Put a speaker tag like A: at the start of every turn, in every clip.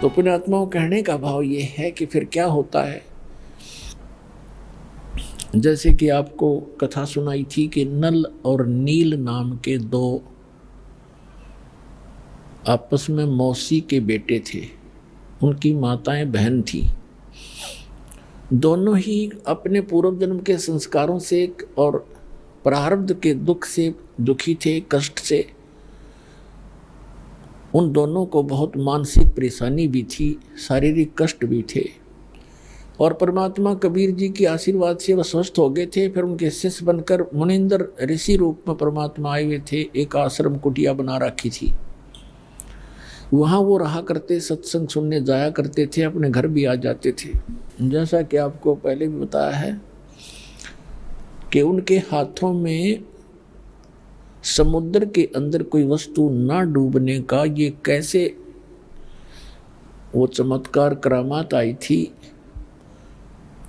A: तो पुण्यात्माओं कहने का भाव ये है कि फिर क्या होता है, जैसे कि आपको कथा सुनाई थी कि नल और नील नाम के दो आपस में मौसी के बेटे थे, उनकी माताएं बहन थी। दोनों ही अपने पूर्व जन्म के संस्कारों से और प्रारब्ध के दुख से दुखी थे, कष्ट से। उन दोनों को बहुत मानसिक परेशानी भी थी, शारीरिक कष्ट भी थे। और परमात्मा कबीर जी के आशीर्वाद से वह स्वस्थ हो गए थे। फिर उनके शिष्य बनकर मुनिंदर ऋषि रूप में परमात्मा आए हुए थे। एक आश्रम कुटिया बना रखी थी, वहाँ वो रहा करते, सत्संग सुनने जाया करते थे, अपने घर भी आ जाते थे। जैसा कि आपको पहले भी बताया है कि उनके हाथों में समुद्र के अंदर कोई वस्तु ना डूबने का ये कैसे वो चमत्कार करामात आई थी।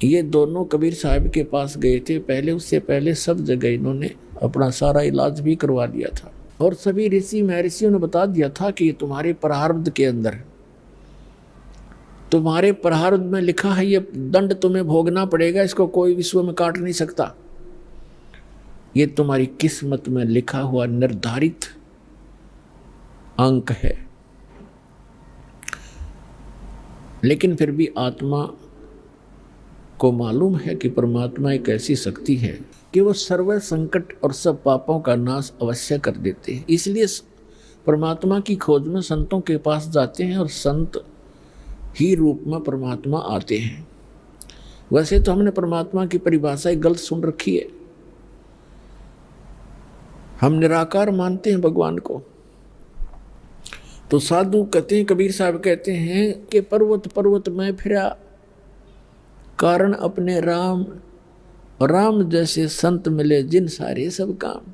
A: ये दोनों कबीर साहब के पास गए थे पहले, उससे पहले सब जगह इन्होंने अपना सारा इलाज भी करवा लिया था। और सभी ऋषि महर्षियों ने बता दिया था कि ये तुम्हारे प्रारब्ध के अंदर, तुम्हारे प्रारब्ध में लिखा है, ये दंड तुम्हें भोगना पड़ेगा, इसको कोई विश्व में काट नहीं सकता। ये तुम्हारी किस्मत में लिखा हुआ निर्धारित अंक है। लेकिन फिर भी आत्मा को मालूम है कि परमात्मा एक ऐसी शक्ति है कि वो सर्व संकट और सब पापों का नाश अवश्य कर देते हैं। इसलिए परमात्मा की खोज में संतों के पास जाते हैं और संत ही रूप में परमात्मा आते हैं। वैसे तो हमने परमात्मा की परिभाषा गलत सुन रखी है। हम निराकार मानते हैं भगवान को। तो साधु कहते हैं, कबीर साहब कहते हैं कि पर्वत पर्वत में फिरा, कारण अपने राम, राम जैसे संत मिले जिन सारे सब काम।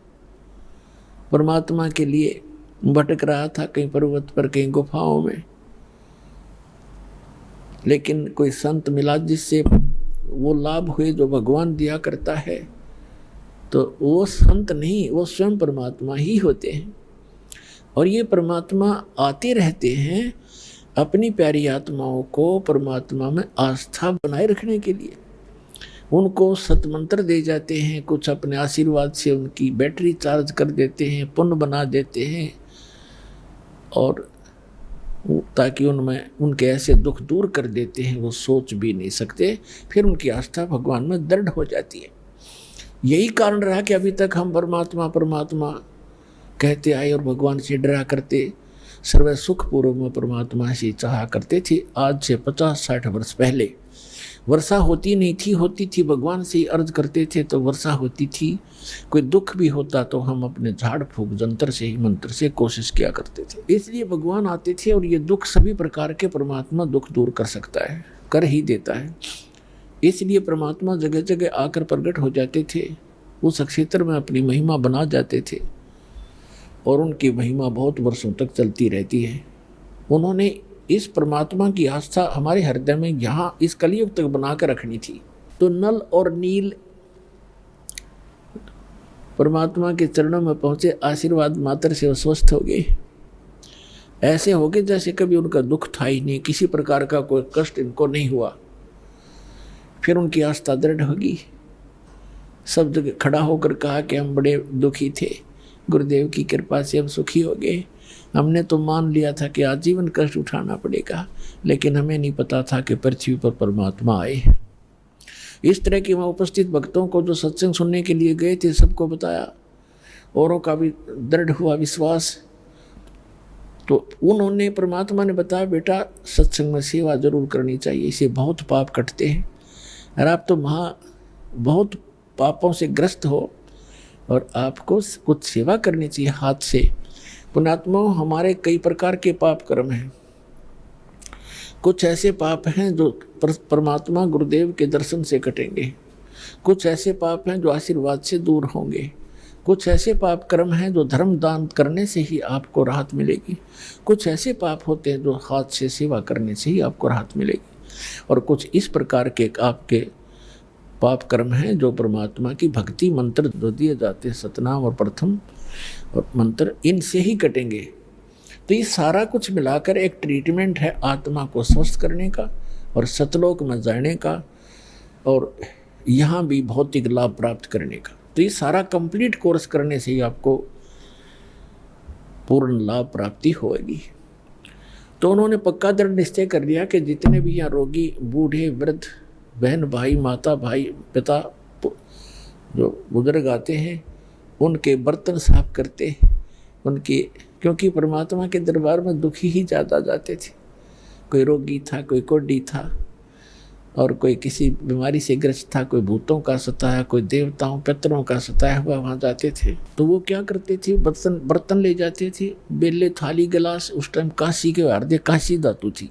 A: परमात्मा के लिए भटक रहा था, कहीं पर्वत पर, कहीं गुफाओं में, लेकिन कोई संत मिला जिससे वो लाभ हुए जो भगवान दिया करता है। तो वो संत नहीं, वो स्वयं परमात्मा ही होते हैं। और ये परमात्मा आते रहते हैं अपनी प्यारी आत्माओं को परमात्मा में आस्था बनाए रखने के लिए। उनको सतमंत्र दे जाते हैं, कुछ अपने आशीर्वाद से उनकी बैटरी चार्ज कर देते हैं, पुण्य बना देते हैं, और ताकि उनमें उनके ऐसे दुख दूर कर देते हैं वो सोच भी नहीं सकते। फिर उनकी आस्था भगवान में दृढ़ हो जाती है। यही कारण रहा कि अभी तक हम परमात्मा परमात्मा कहते आए और भगवान से डरा करते, सर्व सुख पूर्व में परमात्मा से चाहा करते थे। आज से 50-60 वर्ष पहले वर्षा होती नहीं थी, होती थी भगवान से अर्ज करते थे तो वर्षा होती थी। कोई दुख भी होता तो हम अपने झाड़ फूक जंतर से ही, मंत्र से कोशिश किया करते थे। इसलिए भगवान आते थे और ये दुख सभी प्रकार के परमात्मा दुख दूर कर सकता है, कर ही देता है। इसलिए परमात्मा जगह जगह आकर प्रकट हो जाते थे, उस क्षेत्र में अपनी महिमा बना जाते थे और उनकी महिमा बहुत वर्षों तक चलती रहती है। उन्होंने इस परमात्मा की आस्था हमारे हृदय में यहाँ इस कलयुग तक बना कर रखनी थी। तो नल और नील परमात्मा के चरणों में पहुँचे, आशीर्वाद मात्र से वो स्वस्थ हो गए। ऐसे हो गए जैसे कभी उनका दुख था ही नहीं, किसी प्रकार का कोई कष्ट इनको नहीं हुआ। फिर उनकी आस्था दृढ़ होगी। सब जगह खड़ा होकर कहा कि हम बड़े दुखी थे, गुरुदेव की कृपा से हम सुखी हो गए। हमने तो मान लिया था कि आजीवन कष्ट उठाना पड़ेगा, लेकिन हमें नहीं पता था कि पृथ्वी पर परमात्मा आए। इस तरह के वहाँ उपस्थित भक्तों को जो सत्संग सुनने के लिए गए थे सबको बताया, औरों का भी दृढ़ हुआ विश्वास। तो उन्होंने, परमात्मा ने बताया, बेटा सत्संग में सेवा जरूर करनी चाहिए, इसे बहुत पाप कटते हैं और आप तो बहुत पापों से ग्रस्त हो और आपको कुछ सेवा करनी चाहिए हाथ से। पुण्यात्माओं, हमारे कई प्रकार के पाप कर्म हैं। कुछ ऐसे पाप हैं जो परमात्मा गुरुदेव के दर्शन से कटेंगे, कुछ ऐसे पाप हैं जो आशीर्वाद से दूर होंगे, कुछ ऐसे पाप कर्म हैं जो धर्म दान करने से ही आपको राहत मिलेगी, कुछ ऐसे पाप होते हैं जो हाथ से सेवा करने से ही आपको राहत मिलेगी, और कुछ इस प्रकार के आपके पाप कर्म हैं जो परमात्मा की भक्ति मंत्र जो दिए जाते हैं, सतनाम और प्रथम और मंत्र, इनसे ही कटेंगे। तो ये सारा कुछ मिलाकर एक ट्रीटमेंट है आत्मा को स्वस्थ करने का और सतलोक में जाने का और यहाँ भी भौतिक लाभ प्राप्त करने का। तो ये सारा कंप्लीट कोर्स करने से ही आपको पूर्ण लाभ प्राप्ति होगी। तो उन्होंने पक्का दृढ़ निश्चय कर लिया कि जितने भी यहाँ रोगी, बूढ़े, वृद्ध, बहन, भाई, माता, भाई, पिता जो बुजुर्ग आते हैं, उनके बर्तन साफ करते, उनके, क्योंकि परमात्मा के दरबार में दुखी ही ज़्यादा जाते थे। कोई रोगी था, कोई कोढ़ी था और कोई किसी बीमारी से ग्रस्त था, कोई भूतों का सताया, कोई देवताओं पितरों का सताया हुआ वहाँ जाते थे। तो वो क्या करते थे, बर्तन ले जाते थे, बेले, थाली, गिलास। उस टाइम कांसी के हार्दिक कांसी धातु थी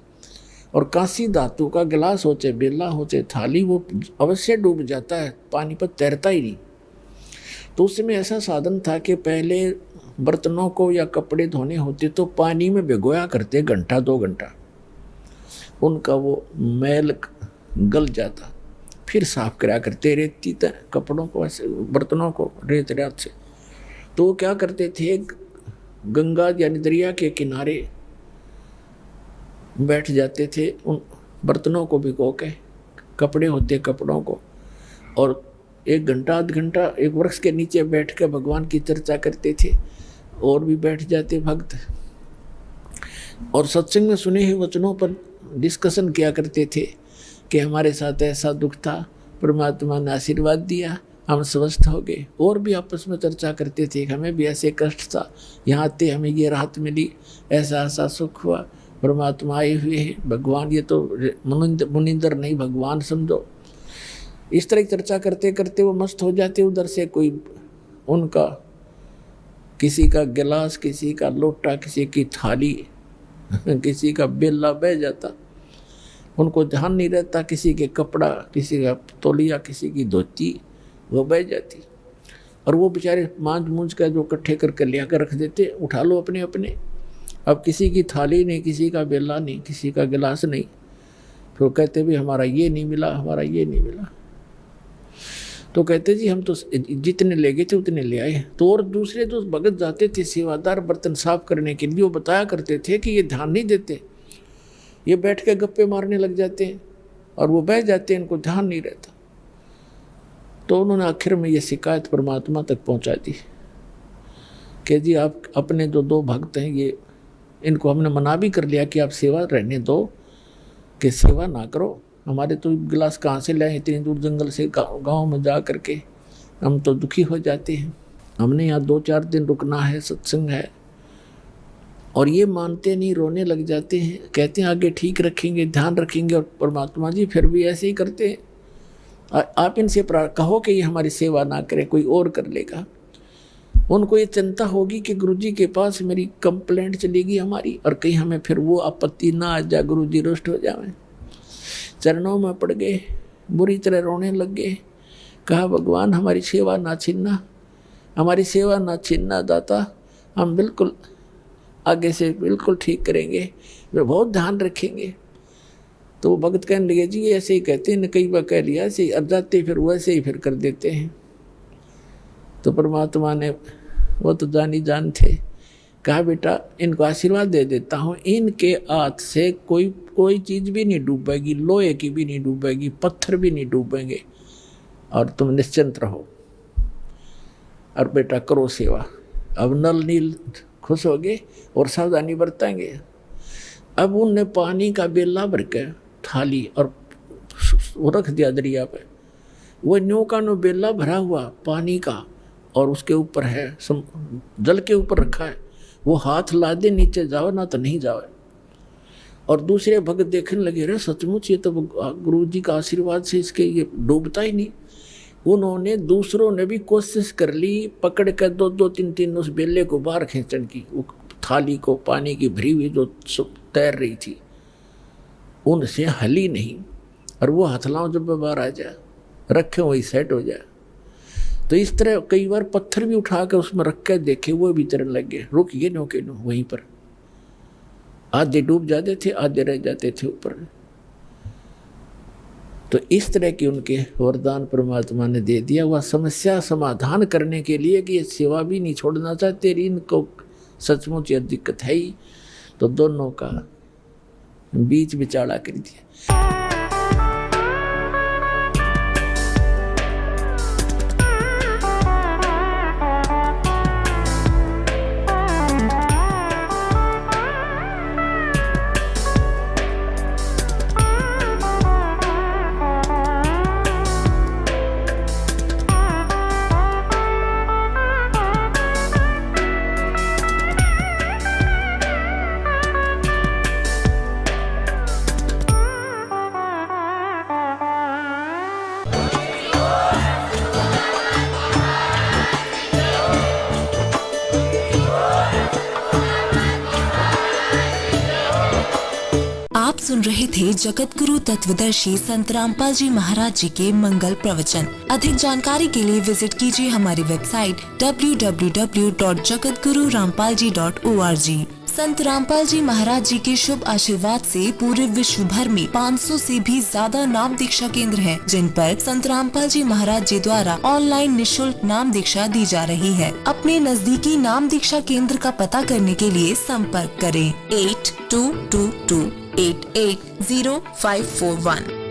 A: और कांसी धातु का गिलास हो चाहे बेला हो चाहे थाली, वो अवश्य डूब जाता है, पानी पर तैरता ही नहीं। तो उस समय ऐसा साधन था कि पहले बर्तनों को या कपड़े धोने होते तो पानी में भिगोया करते, घंटा 2 घंटा, उनका वो मैल गल जाता, फिर साफ करा करते रेती कपड़ों को, ऐसे बर्तनों को रेत रात से। तो वो क्या करते थे, गंगा यानी दरिया के किनारे बैठ जाते थे, उन बर्तनों को भिगो के, कपड़े होते कपड़ों को, और 1 घंटा 1.5 घंटा एक वृक्ष के नीचे बैठ कर भगवान की चर्चा करते थे। और भी बैठ जाते भक्त और सत्संग में सुने हुए वचनों पर डिस्कशन किया करते थे कि हमारे साथ ऐसा दुख था, परमात्मा ने आशीर्वाद दिया, हम स्वस्थ हो गए। और भी आपस में चर्चा करते थे, हमें भी ऐसे कष्ट था, यहाँ आते हमें ये राहत मिली, ऐसा ऐसा सुख हुआ, परमात्मा आए हुए हैं, भगवान, ये तो मुनिंदर नहीं भगवान समझो। इस तरह की चर्चा करते करते वो मस्त हो जाते। उधर से कोई उनका किसी का गिलास, किसी का लोटा, किसी की थाली, किसी का बेला बह जाता, उनको ध्यान नहीं रहता, किसी के कपड़ा, किसी का तौलिया, किसी की धोती वो बह जाती। और वो बेचारे मांझ मूंझ का जो इकट्ठे करके लिया कर रख देते, उठा लो अपने अपने। अब किसी की थाली नहीं, किसी का बेला नहीं, किसी का गिलास नहीं, तो कहते भी हमारा ये नहीं मिला, हमारा ये नहीं मिला। तो कहते जी हम तो जितने ले गए थे उतने ले आए। तो और दूसरे जो भगत जाते थे सेवादार बर्तन साफ करने के लिए, वो बताया करते थे कि ये ध्यान नहीं देते, ये बैठ के गप्पे मारने लग जाते हैं और वो बह जाते हैं, इनको ध्यान नहीं रहता। तो उन्होंने आखिर में ये शिकायत परमात्मा तक पहुंचा दी कि जी आप अपने जो 2 भक्त हैं, ये इनको हमने मना भी कर लिया कि आप सेवा रहने दो, कि सेवा ना करो, हमारे तो गिलास कहाँ से लाए इतनी दूर जंगल से गांव में जा करके, हम तो दुखी हो जाते हैं, हमने यहाँ 2-4 दिन रुकना है, सत्संग है। और ये मानते नहीं, रोने लग जाते हैं, कहते हैं आगे ठीक रखेंगे, ध्यान रखेंगे, और परमात्मा जी फिर भी ऐसे ही करते हैं। आप इनसे कहो कि ये हमारी सेवा ना करे, कोई और कर लेगा। उनको ये चिंता होगी कि गुरुजी के पास मेरी कंप्लेंट चलेगी हमारी, और कहीं हमें फिर वो आपत्ति ना आ जाए, गुरुजी रुष्ट हो जाए। चरणों में पड़ गए, बुरी तरह रोने लग गए, कहा भगवान हमारी सेवा ना छीनना, हमारी सेवा ना छीनना दाता, हम बिल्कुल आगे से बिल्कुल ठीक करेंगे, वे बहुत ध्यान रखेंगे। तो वो भगत कहने लगे जी ऐसे ही कहते हैं, कई बार कह लिया ऐसे ही, अब जाते फिर वैसे ही फिर कर देते हैं। तो परमात्मा ने, वो तो जानी जान थे, कहा बेटा इनको आशीर्वाद दे देता हूँ, इनके हाथ से कोई चीज़ भी नहीं डूबेगी, लोहे की भी नहीं डूबेगी, पत्थर भी नहीं डूबेंगे, और तुम निश्चिंत रहो, और बेटा करो सेवा। अब नल नील खुश हो गए और सावधानी बरतेंगे। अब उनने पानी का बेला भर के थाली और वो रख दिया दरिया पे, वो न्यू का नो बेला भरा हुआ पानी का, और उसके ऊपर है जल के ऊपर रखा है, वो हाथ ला दे नीचे जाओ ना तो नहीं जाओ। और दूसरे भक्त देखने लगे, रे सचमुच ये तो गुरु जी का आशीर्वाद से इसके ये डूबता ही नहीं। उन्होंने, दूसरों ने भी कोशिश कर ली, पकड़ कर 2-2, 3-3 उस बेले को बाहर खींचने की, वो थाली को पानी की भरी हुई जो तैर रही थी, उनसे हली नहीं। और वो हथलाओं जब बाहर आ जाए, रखे वही सेट हो जाए। तो इस तरह कई बार पत्थर भी उठा कर उसमें रख कर देखे, वो भी तैरने लग गए, रुक गए नो के नो वहीं पर। आधे डूब जाते थे, आधे रह जाते थे ऊपर। तो इस तरह की उनके वरदान परमात्मा ने दे दिया। वह समस्या समाधान करने के लिए कि ये सेवा भी नहीं छोड़ना चाहते, इनको सचमुच यह दिक्कत है ही, तो दोनों का बीच बिचाड़ा कर दिया।
B: आप सुन रहे थे जगत गुरु तत्वदर्शी संत रामपाल जी महाराज जी के मंगल प्रवचन। अधिक जानकारी के लिए विजिट कीजिए हमारी वेबसाइट www.jagatgururampalji.org। संत रामपाल जी महाराज जी के शुभ आशीर्वाद से पूरे विश्व भर में 500 से भी ज्यादा नाम दीक्षा केंद्र हैं, जिन पर संत रामपाल जी महाराज जी द्वारा ऑनलाइन निशुल्क नाम दीक्षा दी जा रही है। अपने नजदीकी नाम दीक्षा केंद्र का पता करने के लिए संपर्क करें 8222880541।